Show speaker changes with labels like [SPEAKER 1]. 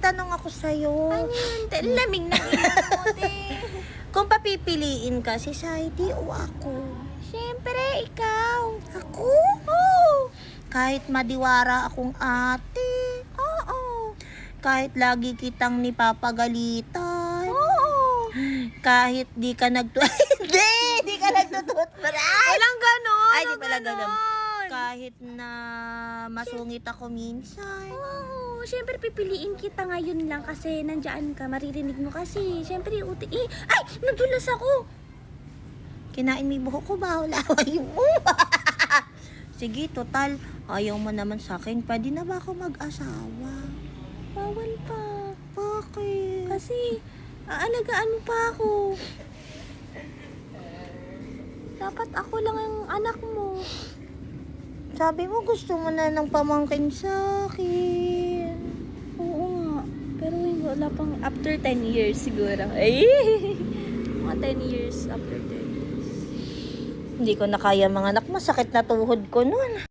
[SPEAKER 1] tanong ako sa'yo.
[SPEAKER 2] Ano yun? Lamig ng ilong mo, te.
[SPEAKER 1] Kung papipiliin ka, si Saidi o ako?
[SPEAKER 2] Siyempre, ikaw.
[SPEAKER 1] Ako?
[SPEAKER 2] Oo.
[SPEAKER 1] Kahit madiwara akong ate.
[SPEAKER 2] Oo.
[SPEAKER 1] Kahit lagi kitang nipapagalitan.
[SPEAKER 2] Oo.
[SPEAKER 1] Kahit di ka Di ka nagtututbrush.
[SPEAKER 2] Walang ganon.
[SPEAKER 1] Ay, di
[SPEAKER 2] walang
[SPEAKER 1] pala ganun.
[SPEAKER 2] ganon.
[SPEAKER 1] Kahit na masungit ako minsan.
[SPEAKER 2] Oo. Siyempre, pipiliin kita ngayon lang kasi nandyan ka. Maririnig mo kasi. Siyempre, ay! Nadulas ako.
[SPEAKER 1] Kinain mo yung buhok ko, bawal away mo. Sige, total. Ayaw mo naman sa akin. Pwede na ba ako mag-asawa?
[SPEAKER 2] Bawal pa.
[SPEAKER 1] Bakit?
[SPEAKER 2] Kasi, aalagaan mo pa ako. Dapat ako lang ang anak mo.
[SPEAKER 1] Sabi mo gusto mo na ng pamangkin sa akin.
[SPEAKER 2] Oo nga. Pero wala pang after 10 years siguro. Ay! Mga 10 years after 10 years.
[SPEAKER 1] Hindi ko na kaya mga anak. Masakit na tuhod ko nun.